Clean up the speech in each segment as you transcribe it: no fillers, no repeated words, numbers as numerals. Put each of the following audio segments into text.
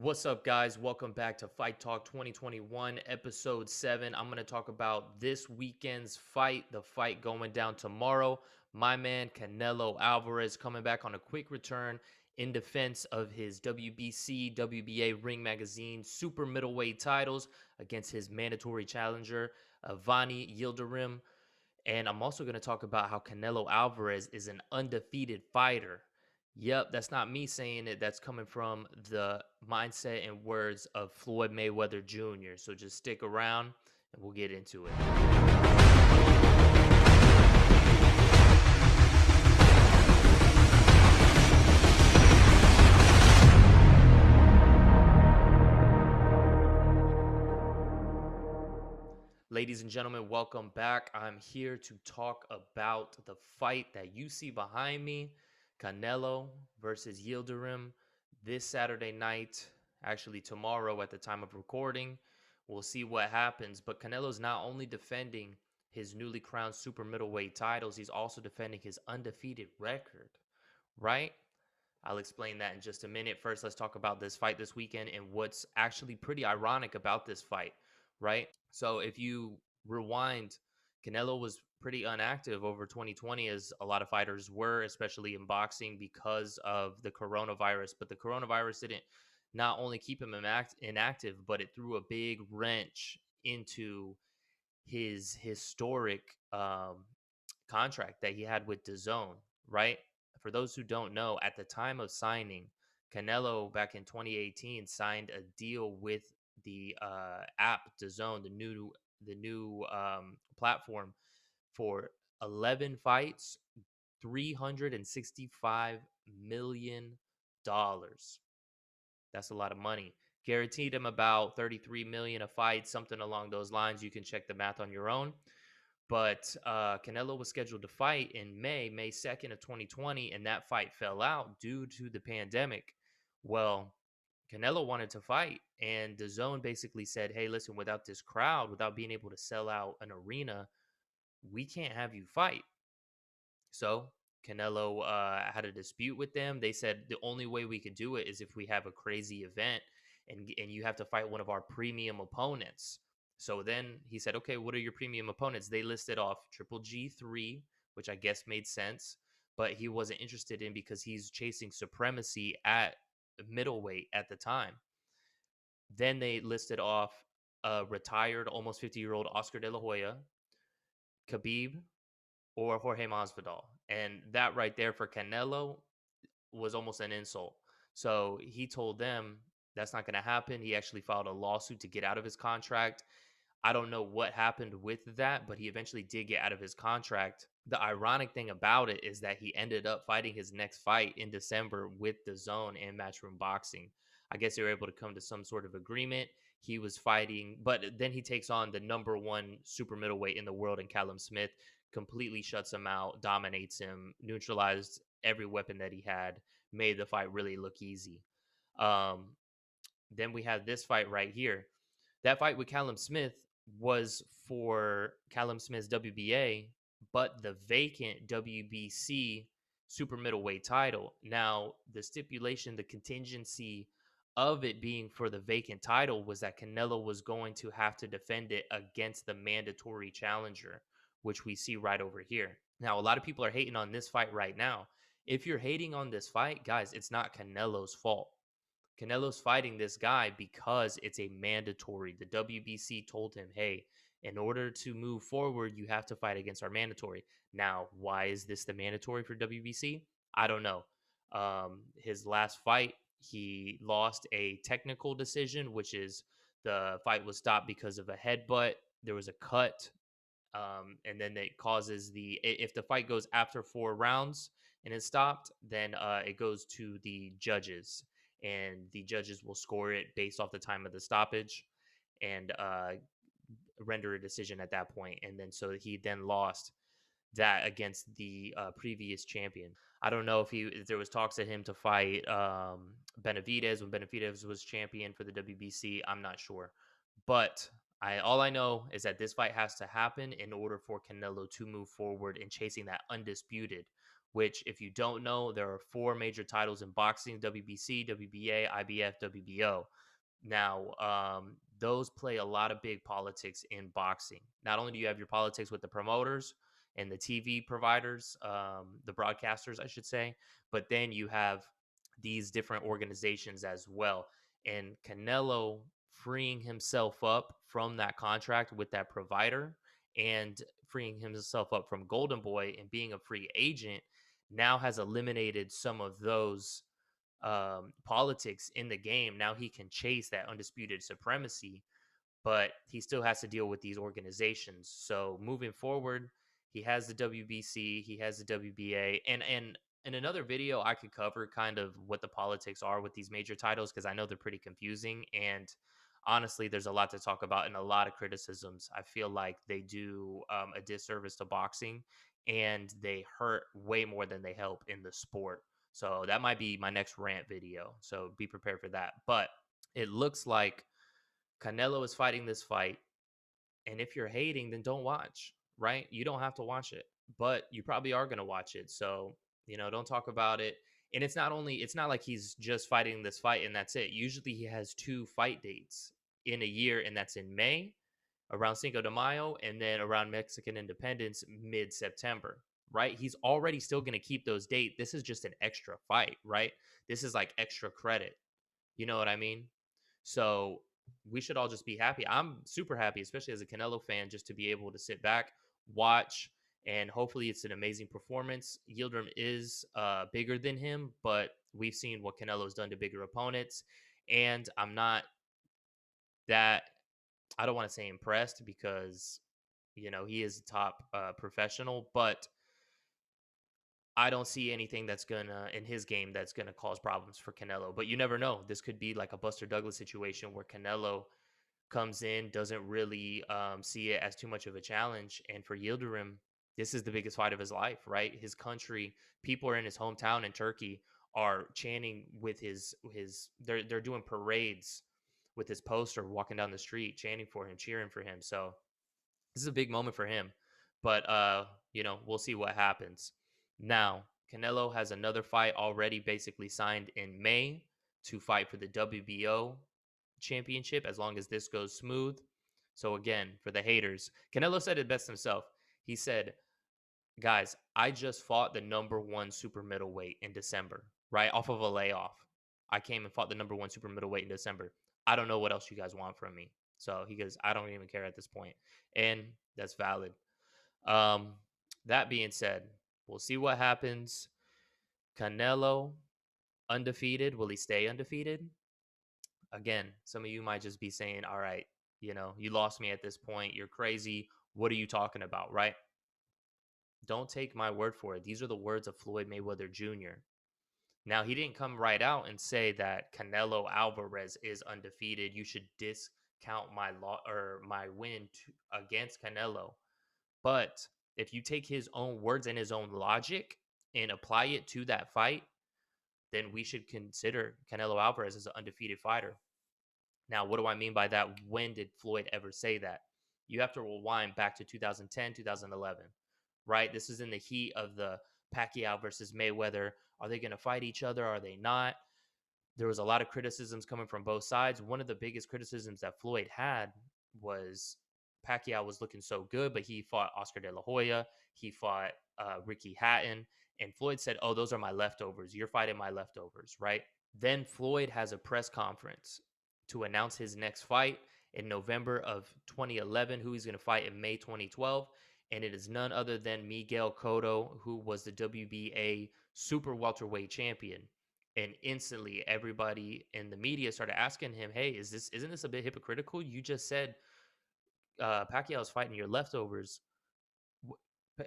What's up, guys? Welcome back to Fight Talk 2021, episode 7. I'm going to talk about this weekend's fight, the fight going down tomorrow. My man Canelo Alvarez coming back on a quick return in defense of his WBC, WBA Ring Magazine super middleweight titles against his mandatory challenger, Vani Yildirim. And I'm also going to talk about how Canelo Alvarez is an undefeated fighter. Yep, that's not me saying it. That's coming from the mindset and words of Floyd Mayweather Jr. So just stick around and we'll get into it. Ladies and gentlemen, welcome back. I'm here to talk about the fight that you see behind me, Canelo versus Yildirim, this Saturday night, actually tomorrow at the time of recording. We'll see what happens, but Canelo's not only defending his newly crowned super middleweight titles, he's also defending his undefeated record, right? I'll explain that in just a minute. First, let's talk about this fight this weekend and what's actually pretty ironic about this fight, right? So, if you rewind, Canelo was pretty inactive over 2020, as a lot of fighters were, especially in boxing because of the coronavirus. But the coronavirus didn't not only keep him inactive, but it threw a big wrench into his historic contract that he had with DAZN, right? For those who don't know, at the time of signing, Canelo back in 2018 signed a deal with the app DAZN, the new platform, for 11 fights, $365 million. That's a lot of money. Guaranteed him about 33 million a fight, something along those lines. You can check the math on your own. But Canelo was scheduled to fight in May 2nd of 2020, and that fight fell out due to the pandemic. Well, Canelo wanted to fight, and the zone basically said, hey, listen, without this crowd, without being able to sell out an arena, we can't have you fight. So Canelo had a dispute with them. They said the only way we could do it is if we have a crazy event and you have to fight one of our premium opponents. So then he said, okay, what are your premium opponents? They listed off Triple G3, which I guess made sense, but he wasn't interested in because he's chasing supremacy at middleweight at the time. Then they listed off a retired, almost 50-year-old Oscar De La Hoya, Khabib, or Jorge Masvidal. And that right there for Canelo was almost an insult. So he told them that's not going to happen. He actually filed a lawsuit to get out of his contract. I don't know what happened with that, but he eventually did get out of his contract. The ironic thing about it is that he ended up fighting his next fight in December with the Zone and Matchroom Boxing. I guess they were able to come to some sort of agreement. He was fighting, but then he takes on the number one super middleweight in the world in Callum Smith, completely shuts him out, dominates him, neutralized every weapon that he had, made the fight really look easy. Um, then we have this fight right here. That fight with Callum Smith was for Callum Smith's WBA, but the vacant WBC super middleweight title. Now, the stipulation, the contingency of it being for the vacant title was that Canelo was going to have to defend it against the mandatory challenger, which we see right over here. Now, a lot of people are hating on this fight right now. If you're hating on this fight, guys, it's not Canelo's fault. Canelo's fighting this guy because it's a mandatory. The WBC told him, hey, in order to move forward, you have to fight against our mandatory. Now, why is this the mandatory for WBC? I don't know. His last fight, he lost a technical decision, which is the fight was stopped because of a headbutt. There was a cut, and then it causes if the fight goes after 4 rounds and it's stopped, then it goes to the judges, and the judges will score it based off the time of the stoppage and render a decision at that point. And then so he then lost that against the previous champion. I don't know if there was talks of him to fight Benavidez when Benavidez was champion for the WBC. I'm not sure, but all I know is that this fight has to happen in order for Canelo to move forward in chasing that undisputed which, if you don't know, there are four major titles in boxing: WBC, WBA, IBF, WBO. Now, those play a lot of big politics in boxing. Not only do you have your politics with the promoters and the TV providers, the broadcasters, I should say, but then you have these different organizations as well. And Canelo freeing himself up from that contract with that provider and freeing himself up from Golden Boy and being a free agent now has eliminated some of those politics in the game. Now he can chase that undisputed supremacy, but he still has to deal with these organizations. So moving forward, he has the WBC, he has the WBA, and in another video I could cover kind of what the politics are with these major titles, because I know they're pretty confusing, and honestly there's a lot to talk about and a lot of criticisms. I feel like they do a disservice to boxing, and they hurt way more than they help in the sport. So that might be my next rant video, so be prepared for that. But it looks like Canelo is fighting this fight, and if you're hating, then don't watch, right? You don't have to watch it, but you probably are going to watch it. So, don't talk about it. And it's not like he's just fighting this fight and that's it. Usually he has two fight dates in a year, and that's in May around Cinco de Mayo and then around Mexican Independence mid September, right? He's already still going to keep those dates. This is just an extra fight, right? This is like extra credit. You know what I mean? So we should all just be happy. I'm super happy, especially as a Canelo fan, just to be able to sit back, watch, and hopefully it's an amazing performance. Yildirim is bigger than him, but we've seen what Canelo's done to bigger opponents. And I'm not that, I don't want to say impressed, because, he is a top professional, but I don't see anything that's gonna in his game that's gonna cause problems for Canelo. But you never know. This could be like a Buster Douglas situation where Canelo comes in, doesn't really see it as too much of a challenge. And for Yildirim, this is the biggest fight of his life, right? His country, people are in his hometown in Turkey are chanting with his. They're doing parades with his poster, walking down the street, chanting for him, cheering for him. So this is a big moment for him. But we'll see what happens. Now, Canelo has another fight already basically signed in May to fight for the WBO championship as long as this goes smooth. So again, for the haters, Canelo said it best himself. He said, "Guys, I just fought the number 1 super middleweight in December, right? Off of a layoff. I came and fought the number 1 super middleweight in December. I don't know what else you guys want from me." So he goes, "I don't even care at this point." And that's valid. Um, that being said, we'll see what happens. Canelo, undefeated. Will he stay undefeated? Again, some of you might just be saying, all right, you lost me at this point. You're crazy. What are you talking about, right? Don't take my word for it. These are the words of Floyd Mayweather Jr. Now, he didn't come right out and say that Canelo Alvarez is undefeated. You should discount my win against Canelo. But if you take his own words and his own logic and apply it to that fight, then we should consider Canelo Alvarez as an undefeated fighter. Now, what do I mean by that? When did Floyd ever say that? You have to rewind back to 2010, 2011, right? This is in the heat of the Pacquiao versus Mayweather. Are they going to fight each other? Are they not? There was a lot of criticisms coming from both sides. One of the biggest criticisms that Floyd had was Pacquiao was looking so good, but he fought Oscar De La Hoya. He fought Ricky Hatton. And Floyd said, "Oh, those are my leftovers. You're fighting my leftovers," right? Then Floyd has a press conference to announce his next fight in November of 2011, who he's going to fight in May 2012. And it is none other than Miguel Cotto, who was the WBA super welterweight champion. And instantly, everybody in the media started asking him, "Hey, isn't this a bit hypocritical? You just said Pacquiao's fighting your leftovers.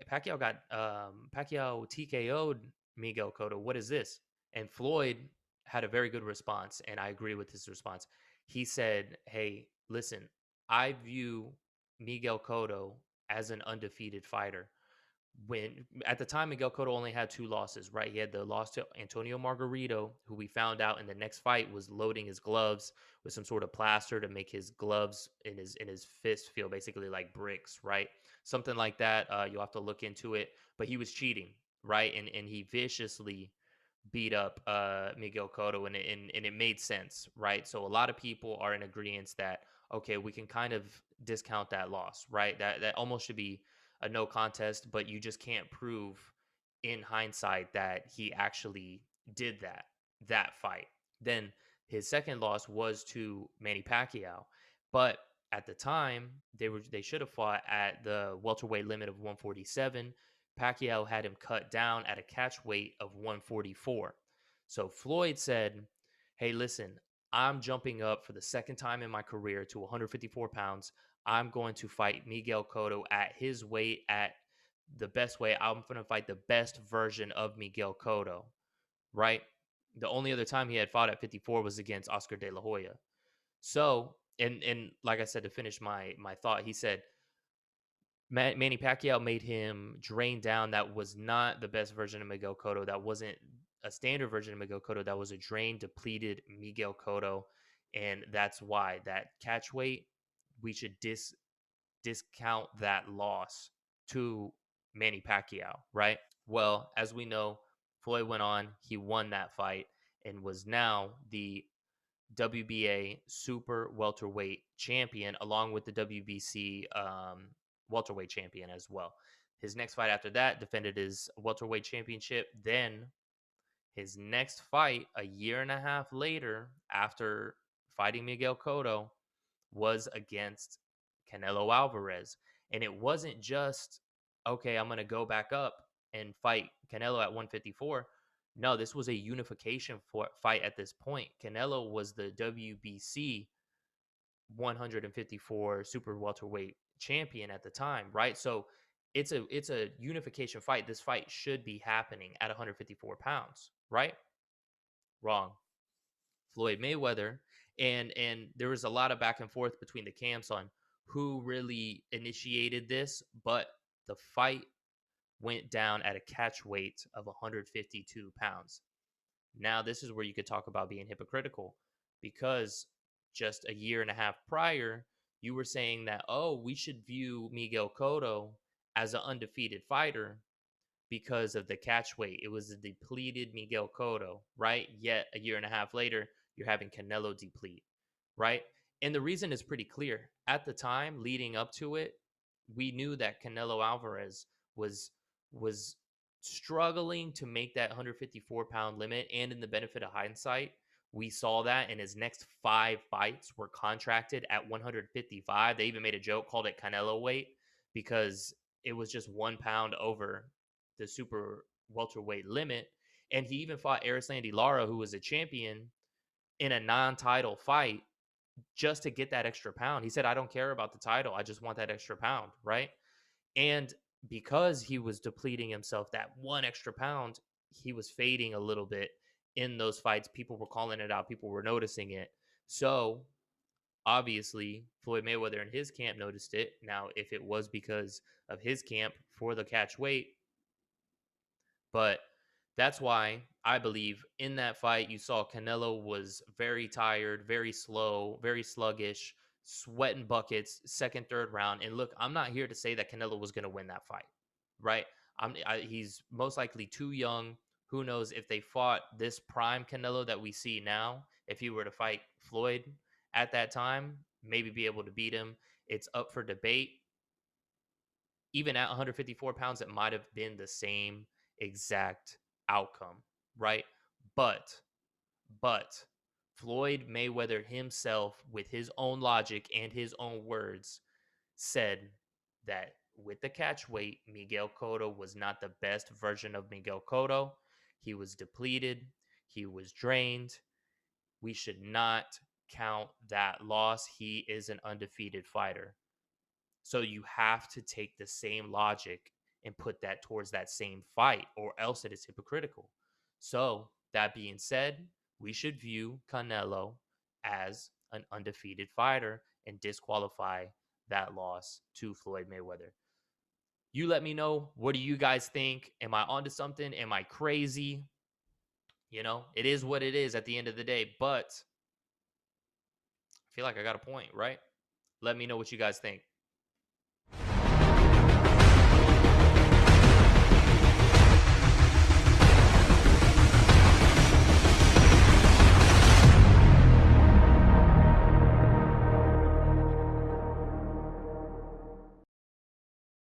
Pacquiao TKO'd Miguel Cotto. What is this?" And Floyd had a very good response, and I agree with his response. He said, "Hey, listen, I view Miguel Cotto as an undefeated fighter. When at the time Miguel Cotto only had 2 losses, right? He had the loss to Antonio Margarito, who we found out in the next fight was loading his gloves with some sort of plaster to make his gloves in his fist feel basically like bricks, right? Something like that. You'll have to look into it, but he was cheating. right? And he viciously beat up Miguel Cotto, and it made sense, right? So a lot of people are in agreement that okay, we can kind of discount that loss, right? That almost should be a no contest, but you just can't prove in hindsight that he actually did that fight. Then his second loss was to Manny Pacquiao, but at the time they should have fought at the welterweight limit of 147. Pacquiao had him cut down at a catch weight of 144. So Floyd said, "Hey, listen, I'm jumping up for the second time in my career to 154 pounds. I'm going to fight Miguel Cotto at his weight, at the best way. I'm going to fight the best version of Miguel Cotto, right? The only other time he had fought at 54 was against Oscar De La Hoya. So, and like I said, to finish my thought, he said Manny Pacquiao made him drain down. That was not the best version of Miguel Cotto. That wasn't a standard version of Miguel Cotto. That was a drained, depleted Miguel Cotto, and that's why that catch weight we should discount that loss to Manny Pacquiao, right? Well, as we know, Floyd went on. He won that fight and was now the WBA super welterweight champion, along with the WBC welterweight champion as well. His next fight after that defended his welterweight championship. Then his next fight, a year and a half later, after fighting Miguel Cotto, was against Canelo Alvarez. And it wasn't just, okay, I'm going to go back up and fight Canelo at 154. No, this was a unification fight at this point. Canelo was the WBC 154 super welterweight champion at the time, right? So it's a unification fight. This fight should be happening at 154 pounds, right? Wrong. Floyd Mayweather, and there was a lot of back and forth between the camps on who really initiated this, but the fight went down at a catch weight of 152 pounds. Now, this is where you could talk about being hypocritical because just a year and a half prior, you were saying that, oh, we should view Miguel Cotto as an undefeated fighter because of the catch weight. It was a depleted Miguel Cotto, right? Yet a year and a half later, you're having Canelo deplete, right? And the reason is pretty clear. At the time leading up to it, we knew that Canelo Alvarez was struggling to make that 154-pound limit. And in the benefit of hindsight, we saw that in his next 5 fights were contracted at 155. They even made a joke, called it Canelo weight, because it was just 1 pound over the super welterweight limit. And he even fought Erislandy Lara, who was a champion, in a non-title fight just to get that extra pound. He said, I don't care about the title. I just want that extra pound, right? And because he was depleting himself that one extra pound, he was fading a little bit in those fights. People were calling it out, people were noticing it. So obviously, Floyd Mayweather and his camp noticed it. Now, if it was because of his camp for the catch weight, but that's why I believe in that fight, you saw Canelo was very tired, very slow, very sluggish, sweating buckets, second, third round. And look, I'm not here to say that Canelo was going to win that fight, right? He's most likely too young. Who knows if they fought this prime Canelo that we see now, if he were to fight Floyd at that time, maybe be able to beat him. It's up for debate. Even at 154 pounds, it might have been the same exact outcome, right? But, but Floyd Mayweather himself, with his own logic and his own words, said that with the catch weight, Miguel Cotto was not the best version of Miguel Cotto. He was depleted, he was drained. We should not count that loss. He is an undefeated fighter. So you have to take the same logic and put that towards that same fight, or else it is hypocritical. So, that being said, we should view Canelo as an undefeated fighter and disqualify that loss to Floyd Mayweather. You let me know. What do you guys think? Am I onto something? Am I crazy? It is what it is at the end of the day, but I feel like I got a point, right? Let me know what you guys think.